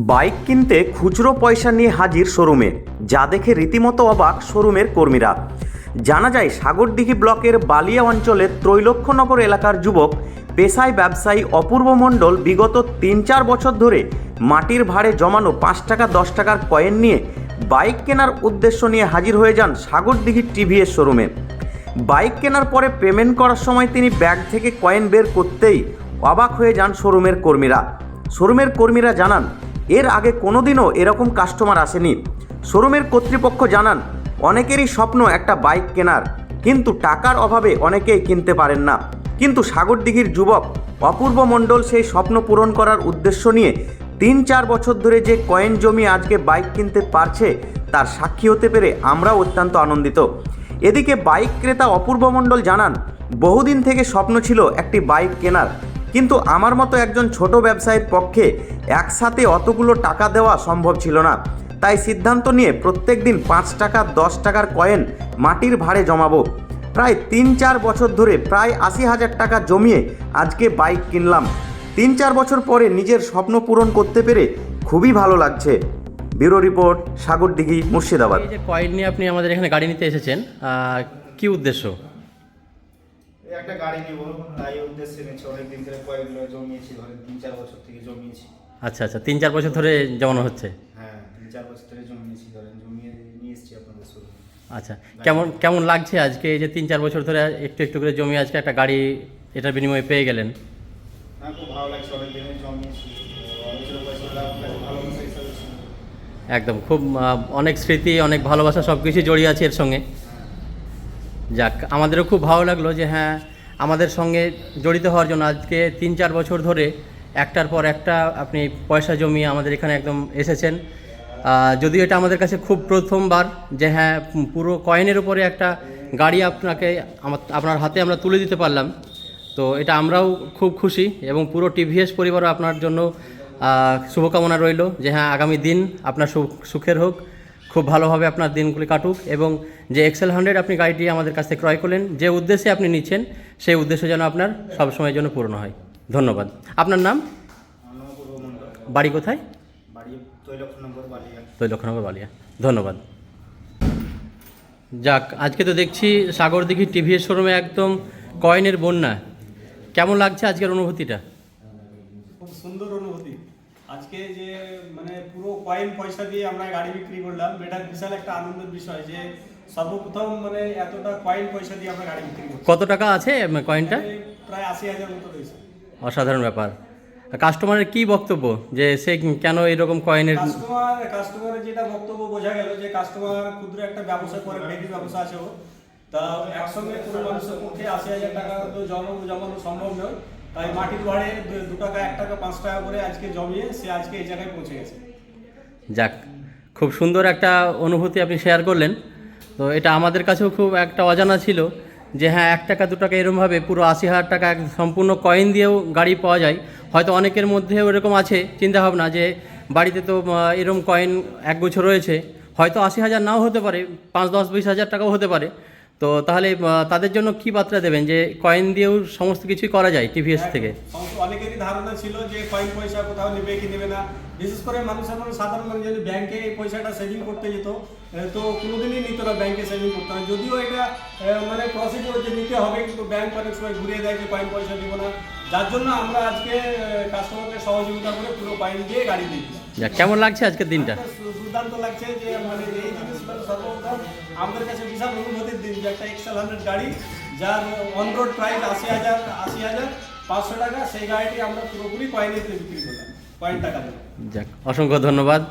Bike কিনতে খুচরো পয়সা নিয়ে হাজির শোরুমে, যা দেখে রীতিমতো অবাক শোরুমের কর্মীরা। জানা যায় সাগরদিঘি ব্লকের বালিয়া অঞ্চলের ত্রৈলক্ষ্যনগর এলাকার যুবক পেশায় ব্যবসায়ী অপূর্ব মণ্ডল বিগত ৩-৪ বছর ধরে মাটির ভাড়ে জমানো ৫ টাকা ১০ টাকার কয়েন নিয়ে বাইক কেনার উদ্দেশ্য নিয়ে হাজির হয়ে যান সাগরদিঘির টিভিএস শোরুমে। বাইক কেনার পরে পেমেন্ট করার সময় তিনি ব্যাগ থেকে কয়েন বের করতেই অবাক হয়ে যান শোরুমের কর্মীরা। শোরুমের কর্মীরা জানান, এর আগে কোনোদিনও এরকম কাস্টমার আসেনি। শোরুমের কর্তৃপক্ষ জানান, অনেকেরই স্বপ্ন একটা বাইক কেনার, কিন্তু টাকার অভাবে অনেকেই কিনতে পারেন না। কিন্তু সাগরদিঘির যুবক অপূর্ব মণ্ডল সেই স্বপ্ন পূরণ করার উদ্দেশ্য নিয়ে ৩-৪ বছর ধরে যে কয়েন জমিয়ে আজকে বাইক কিনতে পারছে, তার সাক্ষী হতে পেরে আমরাও অত্যন্ত আনন্দিত। এদিকে বাইক ক্রেতা অপূর্ব মণ্ডল জানান, বহুদিন থেকে স্বপ্ন ছিল একটি বাইক কেনার, কিন্তু আমার মতো একজন ছোট ব্যবসায়ীর পক্ষে একসাথে অতগুলো টাকা দেওয়া সম্ভব ছিল না। তাই সিদ্ধান্ত নিয়ে প্রত্যেক দিন ৫ টাকা ১০ টাকার কয়েন মাটির ভাড়ে জমাবো। প্রায় ৩-৪ বছর ধরে প্রায় ৮০,০০০ টাকা জমিয়ে আজকে বাইক কিনলাম। ৩-৪ বছর পরে নিজের স্বপ্ন পূরণ করতে পেরে খুবই ভালো লাগছে। Bureau report, Sagardighi, Murshidabad. এই যে কয়েন নিয়ে আপনি আমাদের এখানে গাড়ি নিতে এসেছেন, কি উদ্দেশ্য? একটা গাড়ি নিব, তাই উদ্দেশ্যে নিচ্ছি। অনেকদিন ধরে কয়েকগুলো জমিয়েছি, ধরেন 3-4 বছর থেকে জমিয়েছি। আচ্ছা আচ্ছা, ৩-৪ বছর ধরে জমানো হচ্ছে। হ্যাঁ, 3-4 বছর ধরে জমিয়েছি, ধরেন জমিয়ে নিয়ে এসেছি আপনাদের শোরুমে। আচ্ছা, কেমন লাগছে আজকে এই যে ৩-৪ বছর ধরে একটু একটু করে জমিয়ে আজকে একটা গাড়ি এটার বিনিময়ে পেয়ে গেলেন? হ্যাঁ, খুব ভালো লাগছে। অনেক দিনে জমিয়েছি, অনেক পয়সা ভালোবাসা হিসাবে ছিল। একদম, খুব অনেক স্মৃতি, অনেক ভালোবাসা সব কিছুই জড়িয়ে আছে এর সঙ্গে। যাক, আমাদেরও খুব ভালো লাগলো যে হ্যাঁ, আমাদের সঙ্গে জড়িত হওয়ার জন্য আজকে ৩-৪ বছর ধরে একটার পর একটা আপনি পয়সা জমিয়ে আমাদের এখানে একদম এসেছেন। যদিও এটা আমাদের কাছে খুব প্রথমবার যে হ্যাঁ, পুরো কয়েনের উপরে একটা গাড়ি আপনার হাতে আমরা তুলে দিতে পারলাম। তো এটা আমরাও খুব খুশি, এবং পুরো টিভিএস পরিবারও আপনার জন্য শুভকামনা রইল যে হ্যাঁ, আগামী দিন আপনার সুখের হোক, খুব ভালোভাবে আপনার দিনগুলি কাটুক, এবং যে এক্সেল 100 আপনি গাড়িটি আমাদের কাছ থেকে ক্রয় করলেন, যে উদ্দেশ্যে আপনি নিচ্ছেন সেই উদ্দেশ্য যেন আপনার সবসময়ের জন্য পূর্ণ হয়। ধন্যবাদ। আপনার নাম? বাড়ি কোথায়? বাড়ি ত্রৈলক্ষ্যনগর বালিয়া। ত্রৈলক্ষ্যনগর বালিয়া। ধন্যবাদ। যাক, আজকে তো দেখছি সাগরদিঘি টিভিএস শোরুমে একদম কয়েনের বন্যা। কেমন লাগছে আজকের অনুভূতিটা? খুব সুন্দর অনুভূতি। আজকে যে মানে পুরো কয়েন পয়সা দিয়ে আমরা গাড়ি বিক্রি করলাম, এটা বিশাল একটা আনন্দের বিষয় যে সর্বপ্রথম মানে এতটা কয়েন পয়সা দিয়ে আমরা গাড়ি বিক্রি করছি। কত টাকা আছে কয়েনটা? প্রায় ৮০,০০০ মতো রয়েছে। অসাধারণ ব্যাপার। কাস্টমারের কি বক্তব্য যে সে কেন এরকম কয়েনের? কাস্টমারের যেটা বক্তব্য বোঝা গেল যে কাস্টমার ক্ষুদ্র একটা ব্যবসা করে, বেকারি ব্যবসা আছে ও, তা একসঙ্গে কোনো মানুষের পক্ষে ৮০,০০০ টাকা তো জমানো সম্ভব নয়। তাই মাটির ভাড়ে ২ টাকা, ১ টাকা, ৫ টাকা করে আজকে জমিয়ে সে আজকে এই জায়গায় পৌঁছে গেছে। যাক, খুব সুন্দর একটা অনুভূতি আপনি শেয়ার করলেন। তো এটা আমাদের কাছেও খুব একটা অজানা ছিল যে হ্যাঁ, ১ টাকা ২ টাকা এরকমভাবে পুরো ৮০,০০০ টাকা সম্পূর্ণ কয়েন দিয়েও গাড়ি পাওয়া যায়। হয়তো অনেকের মধ্যে ওরকম আছে চিন্তাভাবনা যে বাড়িতে তো এরকম কয়েন একগুচ্ছ রয়েছে, হয়তো ৮০,০০০ নাও হতে পারে, ৫, ১০, ২০,০০০ টাকাও হতে পারে। তো তাহলে তাদের জন্য কি বার্তা দেবেন যে কয়েন দিয়েও সমস্ত কিছুই করা যায় টিভিএস থেকে? অনেকেরই ধারণা ছিল যে কয়েন পয়সা কোথাও নেবে কি নেবে না। বিশেষ করে মানুষের সাধারণ মানুষ যদি ব্যাংকে এই পয়সাটা সেভিং করতে যেত, তো কোনোদিনই নিত না, ব্যাংকে সেভিং করতে না। যদিও এটা মানে প্রসিডিওর যে নিতে হবে, কিন্তু ব্যাংক অনেক সময় ঘুরিয়ে দেয় যে কয়েন পয়সা দিব না। যার জন্য আমরা আজকে কাস্টমারকে সহযোগিতা করে পুরো কয়েন দিয়ে গাড়ি দিই। কেমন লাগছে আজকের দিনটা? দুর্দান্ত লাগছে যে মানে এই জিনিস মানে সর্বপ্রথম আমাদের কাছে বিশাল অনুভূতির দিন যে একটা এক্সেল 100 গাড়ি, যার অন রোড প্রাইস ৮০,৫০০ টাকা, সেই গাড়িটি আমরা পুরোপুরি কয়েনে বিক্রি করলাম, কয়েন টাকা দেবো। যাক, অসংখ্য ধন্যবাদ।